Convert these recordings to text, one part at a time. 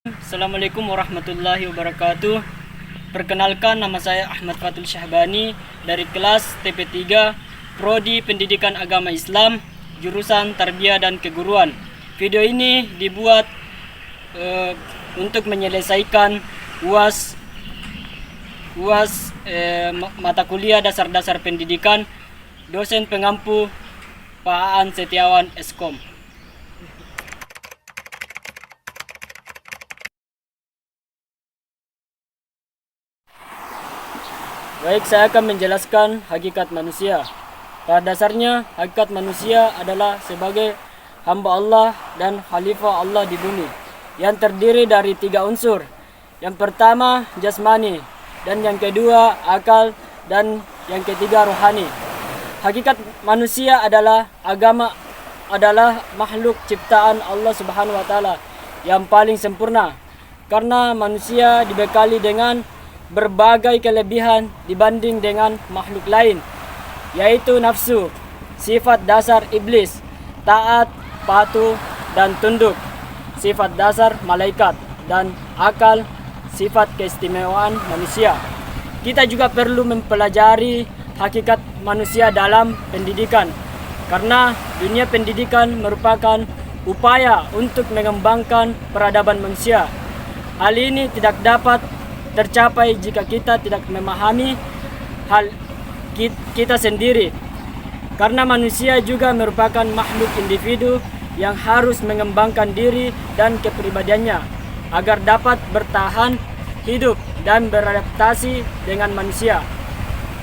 Assalamualaikum warahmatullahi wabarakatuh. Perkenalkan, nama saya Ahmad Fatul Syahbani dari kelas TP3 Prodi Pendidikan Agama Islam, jurusan Tarbiyah dan Keguruan. Video ini dibuat untuk menyelesaikan UAS mata kuliah dasar-dasar pendidikan dosen pengampu Pak Aan Setiawan Eskom. Baik, saya akan menjelaskan hakikat manusia. Pada dasarnya, hakikat manusia adalah sebagai hamba Allah dan khalifah Allah di bumi, yang terdiri dari 3 unsur. Yang pertama, jasmani, dan yang kedua, akal, dan yang ketiga, rohani. Hakikat manusia adalah makhluk ciptaan Allah Subhanahu wa taala yang paling sempurna, karena manusia dibekali dengan berbagai kelebihan dibanding dengan makhluk lain, yaitu nafsu, sifat dasar iblis, taat, patuh, dan tunduk, sifat dasar malaikat, dan akal, sifat keistimewaan manusia. Kita juga perlu mempelajari hakikat manusia dalam pendidikan, karena dunia pendidikan merupakan upaya untuk mengembangkan peradaban manusia. Hal ini tidak dapat tercapai jika kita tidak memahami hal kita sendiri, karena manusia juga merupakan makhluk individu yang harus mengembangkan diri dan kepribadiannya agar dapat bertahan hidup dan beradaptasi dengan manusia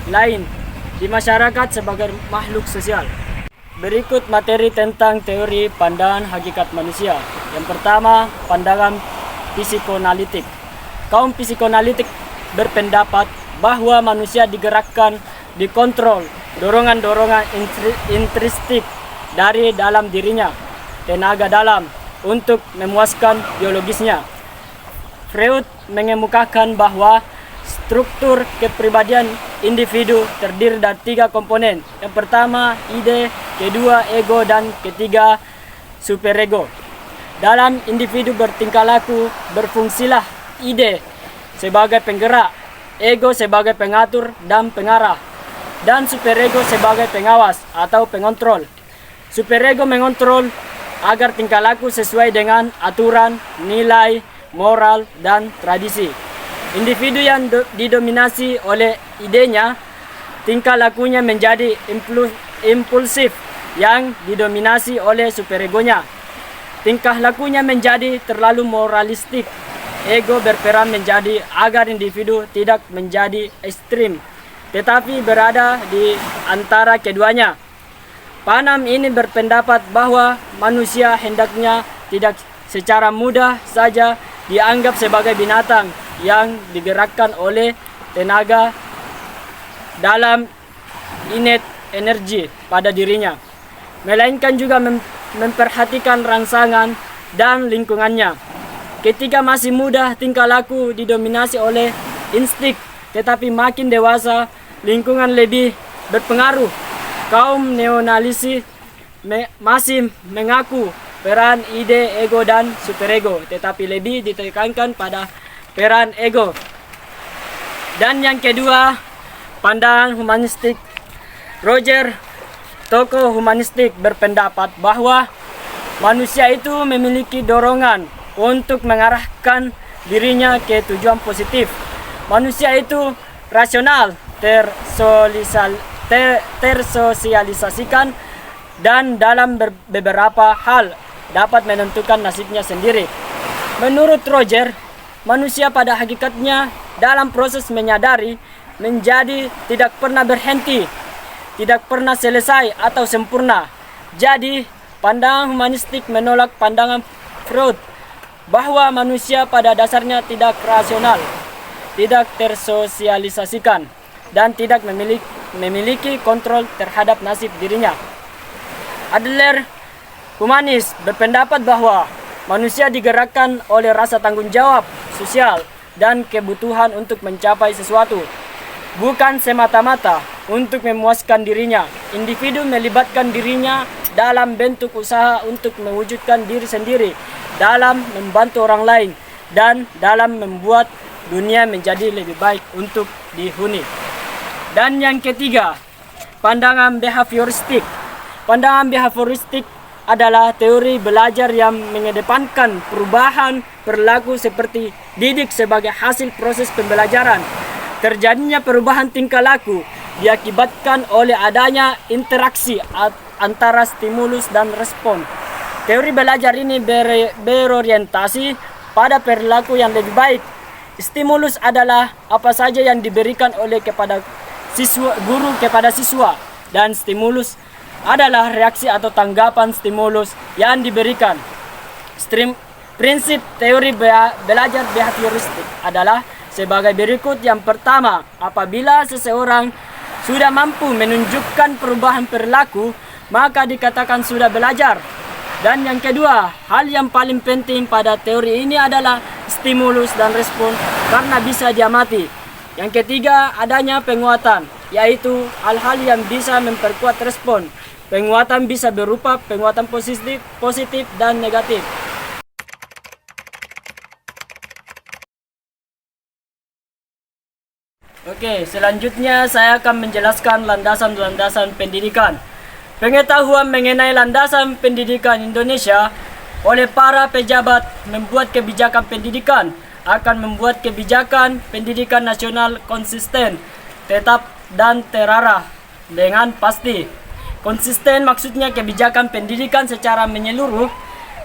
lain di masyarakat sebagai makhluk sosial. Berikut materi tentang teori pandangan hakikat manusia. Yang pertama, pandangan psikoanalitik. Kaum psikoanalitik berpendapat bahwa manusia digerakkan, dikontrol dorongan-dorongan intrinsik dari dalam dirinya, tenaga dalam untuk memuaskan biologisnya. Freud mengemukakan bahwa struktur kepribadian individu terdiri dari 3 komponen. Yang pertama, ide, kedua, ego, dan ketiga, superego. Dalam individu bertingkah laku, berfungsilah ide sebagai penggerak, ego sebagai pengatur dan pengarah, dan superego sebagai pengawas atau pengontrol. Superego mengontrol agar tingkah laku sesuai dengan aturan, nilai, moral, dan tradisi. Individu yang didominasi oleh idenya, tingkah lakunya menjadi impulsif yang didominasi oleh superegonya. Tingkah lakunya menjadi terlalu moralistik. Ego berperan menjadi agar individu tidak menjadi ekstrim, tetapi berada di antara keduanya. Panam ini berpendapat bahwa manusia hendaknya tidak secara mudah saja dianggap sebagai binatang yang digerakkan oleh tenaga dalam innate energi pada dirinya, melainkan juga memperhatikan rangsangan dan lingkungannya. Ketika masih muda, tingkah laku didominasi oleh insting, tetapi makin dewasa, lingkungan lebih berpengaruh. Kaum neoanalisis masih mengaku peran ide, ego, dan superego, tetapi lebih ditekankan pada peran ego. Dan yang kedua, pandangan humanistik. Roger, tokoh humanistik, berpendapat bahwa manusia itu memiliki dorongan untuk mengarahkan dirinya ke tujuan positif. Manusia itu rasional, tersosialisasikan, dan dalam beberapa hal dapat menentukan nasibnya sendiri. Menurut Roger, manusia pada hakikatnya dalam proses menyadari menjadi tidak pernah berhenti, tidak pernah selesai atau sempurna. Jadi, pandangan humanistik menolak pandangan Freud bahwa manusia pada dasarnya tidak rasional, tidak tersosialisasikan, dan tidak memiliki kontrol terhadap nasib dirinya. Adler, humanis, berpendapat bahwa manusia digerakkan oleh rasa tanggung jawab sosial dan kebutuhan untuk mencapai sesuatu, bukan semata-mata untuk memuaskan dirinya. Individu melibatkan dirinya dalam bentuk usaha untuk mewujudkan diri sendiri, dalam membantu orang lain, dan dalam membuat dunia menjadi lebih baik untuk dihuni. Dan yang ketiga, pandangan behavioristik. Pandangan behavioristik adalah teori belajar yang mengedepankan perubahan perilaku seperti didik sebagai hasil proses pembelajaran. Terjadinya perubahan tingkah laku diakibatkan oleh adanya interaksi antara stimulus dan respon. Teori belajar ini berorientasi pada perilaku yang lebih baik. Stimulus adalah apa saja yang diberikan oleh guru kepada siswa, dan stimulus adalah reaksi atau tanggapan stimulus yang diberikan. Prinsip teori belajar behavioristik adalah sebagai berikut. Yang pertama, apabila seseorang sudah mampu menunjukkan perubahan perilaku, maka dikatakan sudah belajar. Dan yang kedua, hal yang paling penting pada teori ini adalah stimulus dan respon karena bisa diamati. Yang ketiga, adanya penguatan, yaitu hal-hal yang bisa memperkuat respon. Penguatan bisa berupa penguatan positif dan negatif. Oke, selanjutnya saya akan menjelaskan landasan-landasan pendidikan. Pengetahuan mengenai landasan pendidikan Indonesia oleh para pejabat membuat kebijakan pendidikan akan membuat kebijakan pendidikan nasional konsisten, tetap dan terarah dengan pasti. Konsisten maksudnya kebijakan pendidikan secara menyeluruh,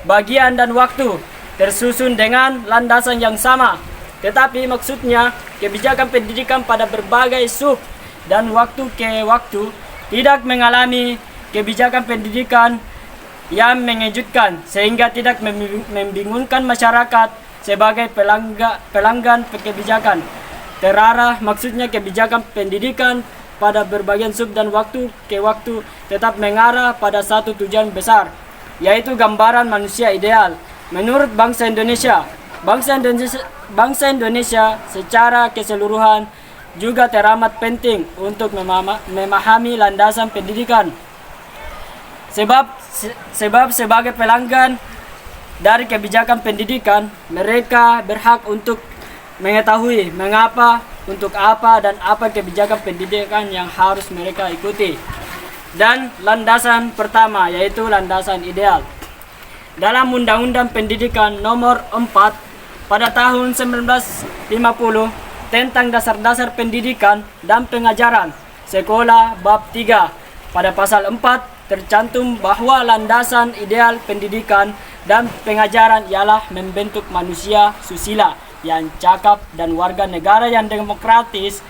bagian dan waktu tersusun dengan landasan yang sama. Tetapi maksudnya kebijakan pendidikan pada berbagai sub dan waktu ke waktu tidak mengalami kebijakan pendidikan yang mengejutkan sehingga tidak membingungkan masyarakat sebagai pelanggan kebijakan. Terarah maksudnya kebijakan pendidikan pada berbagai sub dan waktu ke waktu tetap mengarah pada satu tujuan besar, yaitu gambaran manusia ideal menurut bangsa Indonesia. Bangsa Indonesia secara keseluruhan juga teramat penting untuk memahami landasan pendidikan. Sebab sebagai pelanggan dari kebijakan pendidikan, mereka berhak untuk mengetahui mengapa, untuk apa, dan apa kebijakan pendidikan yang harus mereka ikuti. Dan landasan pertama yaitu landasan ideal. Dalam Undang-Undang Pendidikan Nomor 4 pada tahun 1950 tentang dasar-dasar pendidikan dan pengajaran sekolah bab 3 pada pasal 4 tercantum bahwa landasan ideal pendidikan dan pengajaran ialah membentuk manusia susila yang cakap dan warga negara yang demokratis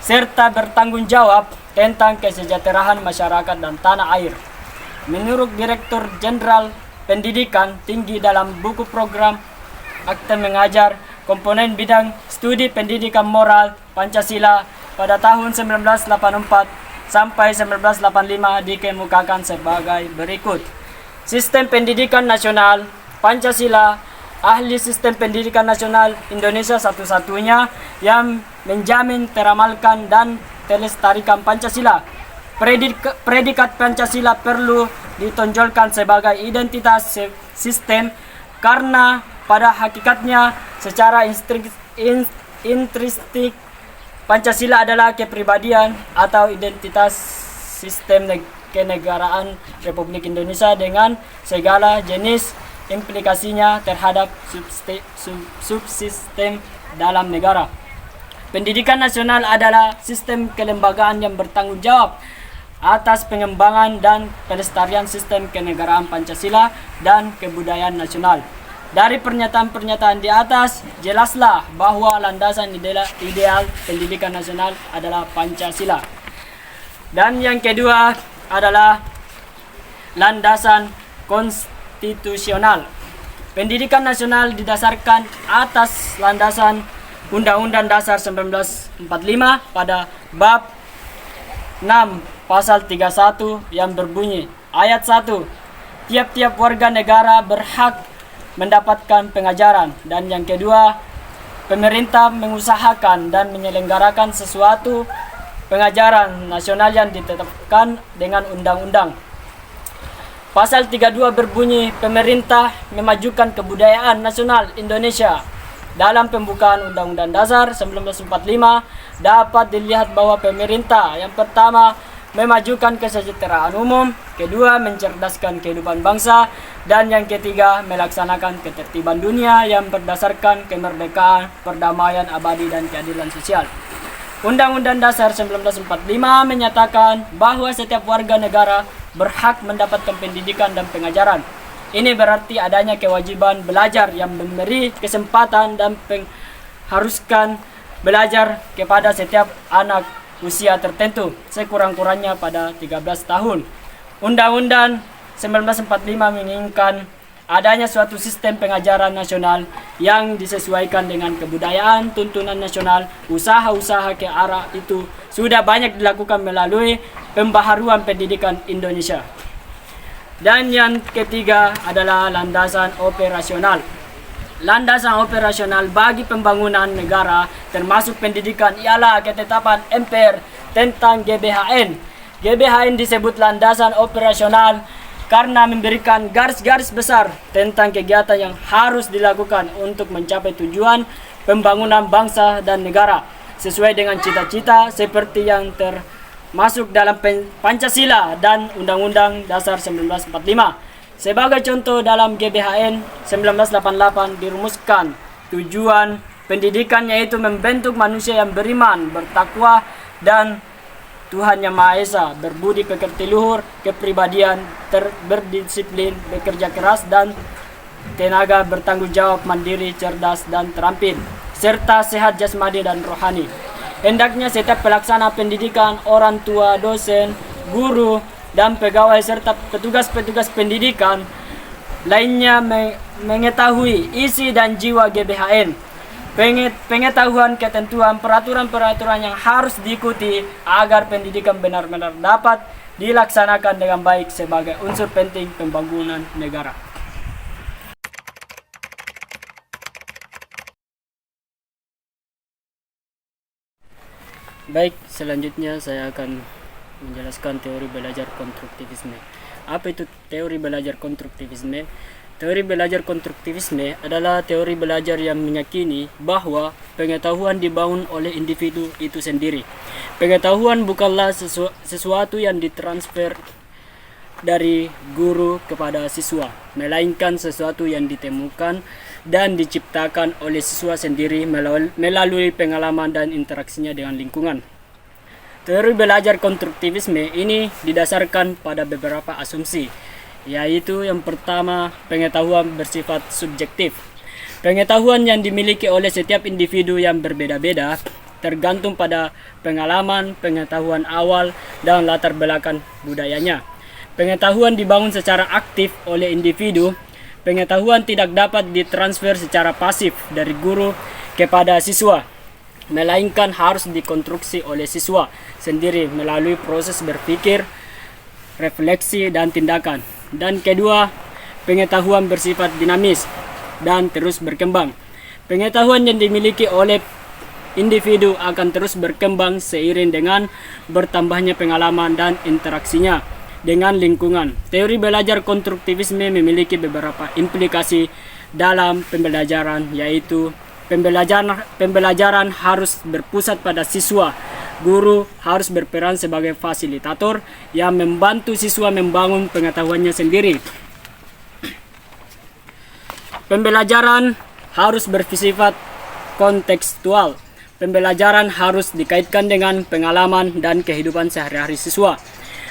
serta bertanggung jawab tentang kesejahteraan masyarakat dan tanah air. Menurut Direktur Jenderal Pendidikan Tinggi dalam buku program Akte Mengajar komponen bidang studi pendidikan moral Pancasila pada tahun 1984 sampai 1985 dikemukakan sebagai berikut. Sistem pendidikan nasional Pancasila, ahli sistem pendidikan nasional Indonesia satu-satunya yang menjamin teramalkan dan terlestarikan Pancasila. Predikat Pancasila perlu ditonjolkan sebagai identitas sistem karena pada hakikatnya secara intrinsik Pancasila adalah kepribadian atau identitas sistem kenegaraan Republik Indonesia dengan segala jenis implikasinya terhadap subsistem dalam negara. Pendidikan nasional adalah sistem kelembagaan yang bertanggung jawab atas pengembangan dan pelestarian sistem kenegaraan Pancasila dan kebudayaan nasional. Dari pernyataan-pernyataan di atas, jelaslah bahwa landasan ideal pendidikan nasional adalah Pancasila. Dan yang kedua adalah landasan konstitusional. Pendidikan nasional didasarkan atas landasan Undang-Undang Dasar 1945 pada bab 6 pasal 31 yang berbunyi ayat 1, tiap-tiap warga negara berhak mendapatkan pengajaran. Dan yang kedua, pemerintah mengusahakan dan menyelenggarakan sesuatu pengajaran nasional yang ditetapkan dengan undang-undang. Pasal 32 berbunyi, pemerintah memajukan kebudayaan nasional Indonesia. Dalam pembukaan Undang-Undang Dasar 1945 dapat dilihat bahwa pemerintah yang pertama memajukan kesejahteraan umum, kedua mencerdaskan kehidupan bangsa, dan yang ketiga melaksanakan ketertiban dunia yang berdasarkan kemerdekaan, perdamaian abadi, dan keadilan sosial. Undang-Undang Dasar 1945 menyatakan bahwa setiap warga negara berhak mendapatkan pendidikan dan pengajaran. Ini berarti adanya kewajiban belajar yang memberi kesempatan dan mengharuskan belajar kepada setiap anak usia tertentu, sekurang-kurangnya pada 13 tahun. Undang-Undang 1945 menginginkan adanya suatu sistem pengajaran nasional yang disesuaikan dengan kebudayaan, tuntunan nasional. Usaha-usaha ke arah itu sudah banyak dilakukan melalui pembaharuan pendidikan Indonesia. Dan yang ketiga adalah landasan operasional. Landasan operasional bagi pembangunan negara termasuk pendidikan ialah ketetapan MPR tentang GBHN. GBHN disebut landasan operasional karena memberikan garis-garis besar tentang kegiatan yang harus dilakukan untuk mencapai tujuan pembangunan bangsa dan negara sesuai dengan cita-cita seperti yang termasuk dalam Pancasila dan Undang-Undang Dasar 1945. Sebagai contoh, dalam GBHN 1988 dirumuskan tujuan pendidikan yaitu membentuk manusia yang beriman, bertakwa, dan Tuhan Yang Maha Esa, berbudi pekerti luhur, kepribadian berdisiplin, bekerja keras, dan tenaga bertanggung jawab, mandiri, cerdas, dan terampil, serta sehat jasmani dan rohani. Hendaknya setiap pelaksana pendidikan, orang tua, dosen, guru, dan pegawai serta petugas-petugas pendidikan lainnya mengetahui isi dan jiwa GBHN. Pengetahuan ketentuan peraturan-peraturan yang harus diikuti agar pendidikan benar-benar dapat dilaksanakan dengan baik sebagai unsur penting pembangunan negara. Baik, selanjutnya saya akan menjelaskan teori belajar konstruktivisme. Apa itu teori belajar konstruktivisme? Teori belajar konstruktivisme adalah teori belajar yang meyakini bahwa pengetahuan dibangun oleh individu itu sendiri. Pengetahuan bukanlah sesuatu yang ditransfer dari guru kepada siswa, melainkan sesuatu yang ditemukan dan diciptakan oleh siswa sendiri melalui pengalaman dan interaksinya dengan lingkungan. Teori belajar konstruktivisme ini didasarkan pada beberapa asumsi, yaitu yang pertama, pengetahuan bersifat subjektif. Pengetahuan yang dimiliki oleh setiap individu yang berbeda-beda tergantung pada pengalaman, pengetahuan awal, dan latar belakang budayanya. Pengetahuan dibangun secara aktif oleh individu. Pengetahuan tidak dapat ditransfer secara pasif dari guru kepada siswa, melainkan harus dikonstruksi oleh siswa sendiri melalui proses berpikir, refleksi, dan tindakan. Dan kedua, pengetahuan bersifat dinamis dan terus berkembang. Pengetahuan yang dimiliki oleh individu akan terus berkembang seiring dengan bertambahnya pengalaman dan interaksinya dengan lingkungan. Teori belajar konstruktivisme memiliki beberapa implikasi dalam pembelajaran, yaitu pembelajaran harus berpusat pada siswa. Guru harus berperan sebagai fasilitator yang membantu siswa membangun pengetahuannya sendiri. Pembelajaran harus bersifat kontekstual. Pembelajaran harus dikaitkan dengan pengalaman dan kehidupan sehari-hari siswa.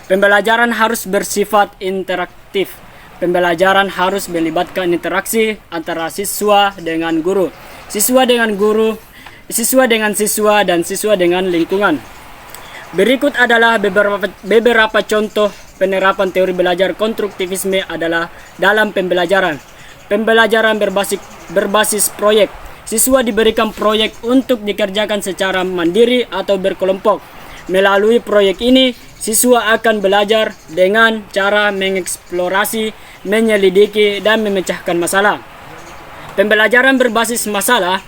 Pembelajaran harus bersifat interaktif. Pembelajaran harus melibatkan interaksi antara siswa dengan guru, siswa dengan guru, siswa dengan siswa, dan siswa dengan lingkungan. Berikut adalah beberapa contoh penerapan teori belajar konstruktivisme adalah dalam pembelajaran. Pembelajaran berbasis proyek. Siswa diberikan proyek untuk dikerjakan secara mandiri atau berkelompok. Melalui proyek ini, siswa akan belajar dengan cara mengeksplorasi, menyelidiki, dan memecahkan masalah. Pembelajaran berbasis masalah.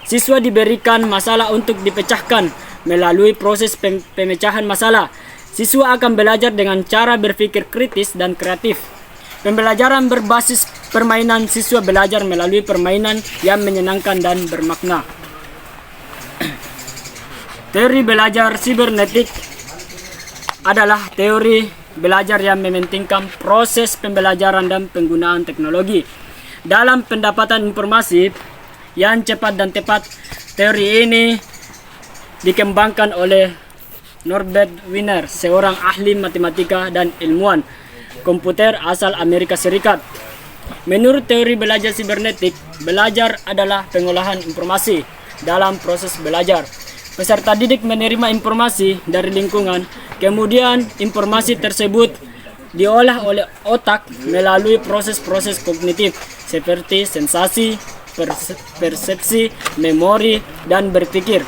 Siswa diberikan masalah untuk dipecahkan. Melalui proses pemecahan masalah, siswa akan belajar dengan cara berpikir kritis dan kreatif. Pembelajaran berbasis permainan, siswa belajar melalui permainan yang menyenangkan dan bermakna. Teori belajar sibernetik adalah teori belajar yang mementingkan proses pembelajaran dan penggunaan teknologi dalam pendapatan informasi yang cepat dan tepat. Teori ini dikembangkan oleh Norbert Wiener, seorang ahli matematika dan ilmuwan komputer asal Amerika Serikat. Menurut teori belajar sibernetik, belajar adalah pengolahan informasi dalam proses belajar. Peserta didik menerima informasi dari lingkungan, kemudian informasi tersebut diolah oleh otak melalui proses-proses kognitif seperti sensasi, persepsi, memori, dan berpikir.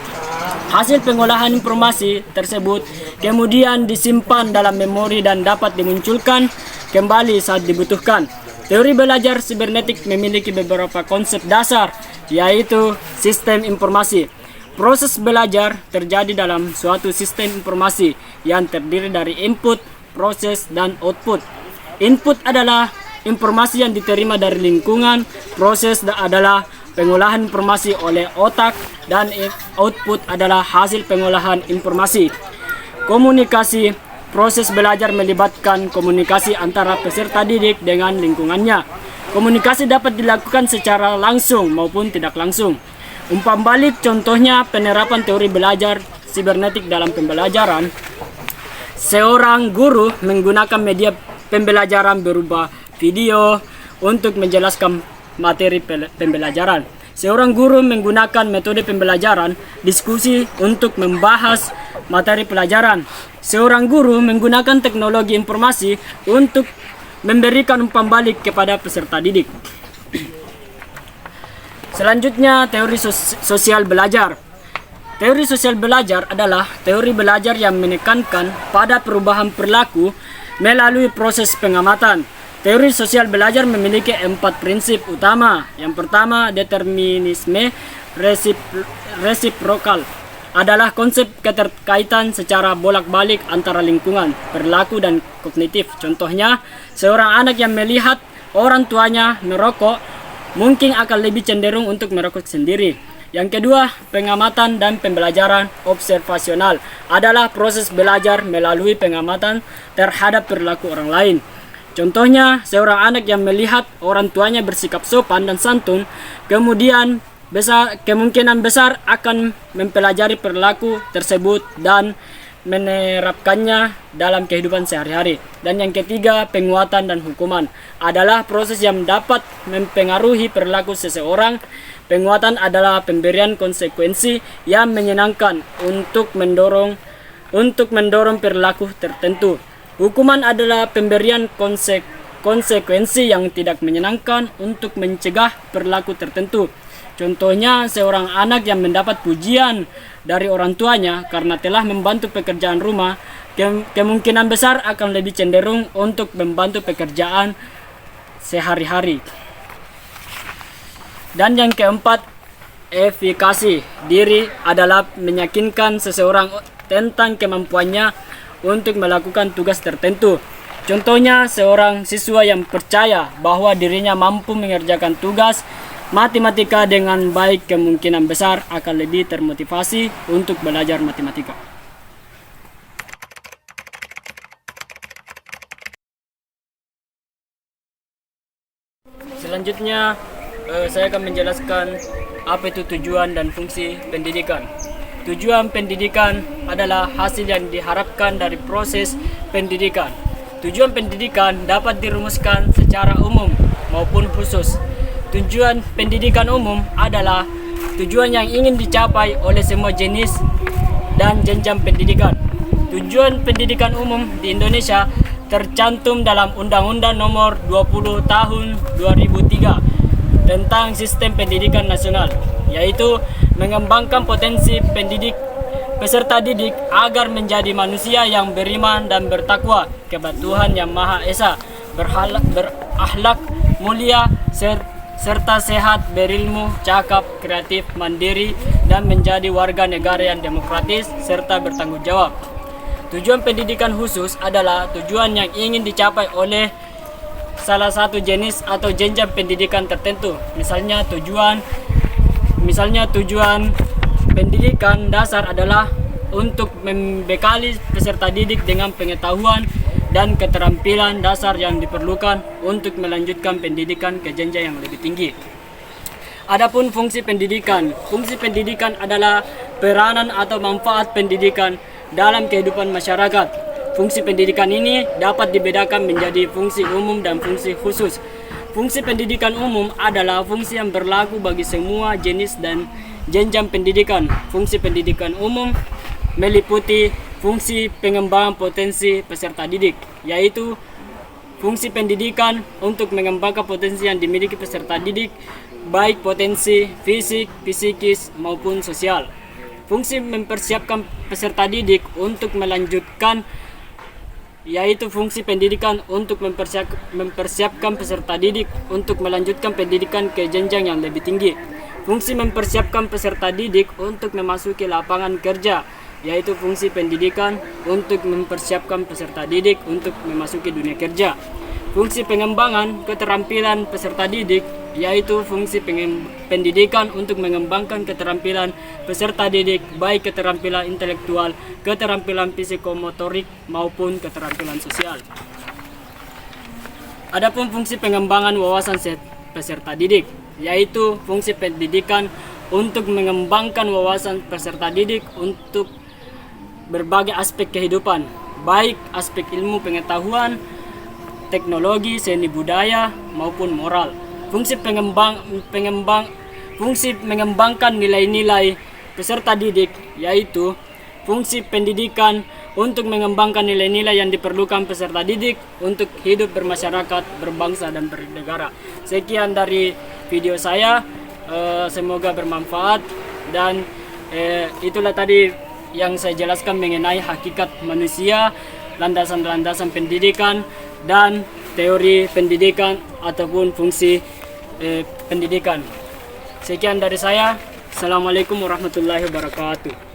Hasil pengolahan informasi tersebut kemudian disimpan dalam memori dan dapat dimunculkan kembali saat dibutuhkan. Teori belajar sibernetik memiliki beberapa konsep dasar, yaitu sistem informasi. Proses belajar terjadi dalam suatu sistem informasi yang terdiri dari input, proses, dan output. Input adalah informasi yang diterima dari lingkungan, proses adalah pengolahan informasi oleh otak, dan output adalah hasil pengolahan informasi. Komunikasi. Proses belajar melibatkan komunikasi antara peserta didik dengan lingkungannya. Komunikasi dapat dilakukan secara langsung maupun tidak langsung. Umpan balik contohnya penerapan teori belajar sibernetik dalam pembelajaran. Seorang guru menggunakan media pembelajaran berupa video untuk menjelaskan materi pembelajaran. Seorang guru menggunakan metode pembelajaran diskusi untuk membahas materi pelajaran. Seorang guru menggunakan teknologi informasi untuk memberikan umpan balik kepada peserta didik. Selanjutnya, teori sosial belajar. Teori sosial belajar adalah teori belajar yang menekankan pada perubahan perilaku melalui proses pengamatan. Teori sosial belajar memiliki 4 prinsip utama. Yang pertama, determinisme resiprokal adalah konsep keterkaitan secara bolak-balik antara lingkungan, perilaku, dan kognitif. Contohnya, seorang anak yang melihat orang tuanya merokok mungkin akan lebih cenderung untuk merokok sendiri. Yang kedua, pengamatan dan pembelajaran observasional adalah proses belajar melalui pengamatan terhadap perilaku orang lain. Contohnya, seorang anak yang melihat orang tuanya bersikap sopan dan santun, kemungkinan besar akan mempelajari perilaku tersebut dan menerapkannya dalam kehidupan sehari-hari. Dan yang ketiga, penguatan dan hukuman adalah proses yang dapat mempengaruhi perilaku seseorang. Penguatan adalah pemberian konsekuensi yang menyenangkan untuk mendorong perilaku tertentu. Hukuman adalah pemberian konsekuensi yang tidak menyenangkan untuk mencegah perilaku tertentu. Contohnya, seorang anak yang mendapat pujian dari orang tuanya karena telah membantu pekerjaan rumah, kemungkinan besar akan lebih cenderung untuk membantu pekerjaan sehari-hari. Dan yang keempat, efikasi diri adalah meyakinkan seseorang tentang kemampuannya untuk melakukan tugas tertentu. Contohnya, seorang siswa yang percaya bahwa dirinya mampu mengerjakan tugas matematika dengan baik kemungkinan besar akan lebih termotivasi untuk belajar matematika. Selanjutnya, saya akan menjelaskan apa itu tujuan dan fungsi pendidikan. Tujuan pendidikan adalah hasil yang diharapkan dari proses pendidikan. Tujuan pendidikan dapat dirumuskan secara umum maupun khusus. Tujuan pendidikan umum adalah tujuan yang ingin dicapai oleh semua jenis dan jenjang pendidikan. Tujuan pendidikan umum di Indonesia tercantum dalam Undang-Undang Nomor 20 Tahun 2003 tentang Sistem Pendidikan Nasional, yaitu mengembangkan potensi peserta didik agar menjadi manusia yang beriman dan bertakwa kepada Tuhan Yang Maha Esa, berakhlak mulia, serta sehat, berilmu, cakap, kreatif, mandiri, dan menjadi warga negara yang demokratis serta bertanggung jawab. Tujuan pendidikan khusus adalah tujuan yang ingin dicapai oleh salah satu jenis atau jenjang pendidikan tertentu. Misalnya tujuan pendidikan dasar adalah untuk membekali peserta didik dengan pengetahuan dan keterampilan dasar yang diperlukan untuk melanjutkan pendidikan ke jenjang yang lebih tinggi. Adapun fungsi pendidikan adalah peranan atau manfaat pendidikan dalam kehidupan masyarakat. Fungsi pendidikan ini dapat dibedakan menjadi fungsi umum dan fungsi khusus. Fungsi pendidikan umum adalah fungsi yang berlaku bagi semua jenis dan jenjang pendidikan. Fungsi pendidikan umum meliputi fungsi pengembangan potensi peserta didik, yaitu fungsi pendidikan untuk mengembangkan potensi yang dimiliki peserta didik, baik potensi fisik, psikis, maupun sosial. Fungsi mempersiapkan peserta didik untuk melanjutkan, yaitu fungsi pendidikan untuk mempersiapkan peserta didik untuk melanjutkan pendidikan ke jenjang yang lebih tinggi. Fungsi mempersiapkan peserta didik untuk memasuki lapangan kerja, yaitu fungsi pendidikan untuk mempersiapkan peserta didik untuk memasuki dunia kerja. Fungsi pengembangan keterampilan peserta didik, yaitu fungsi pendidikan untuk mengembangkan keterampilan peserta didik, baik keterampilan intelektual, keterampilan psikomotorik, maupun keterampilan sosial. Adapun fungsi pengembangan wawasan peserta didik, yaitu fungsi pendidikan untuk mengembangkan wawasan peserta didik untuk berbagai aspek kehidupan, baik aspek ilmu pengetahuan, teknologi, seni budaya, maupun moral. Fungsi mengembangkan nilai-nilai peserta didik, yaitu fungsi pendidikan untuk mengembangkan nilai-nilai yang diperlukan peserta didik untuk hidup bermasyarakat, berbangsa, dan bernegara. Sekian dari video saya, semoga bermanfaat, dan itulah tadi yang saya jelaskan mengenai hakikat manusia, landasan-landasan pendidikan, dan teori pendidikan ataupun fungsi pendidikan. Sekian dari saya. Assalamualaikum warahmatullahi wabarakatuh.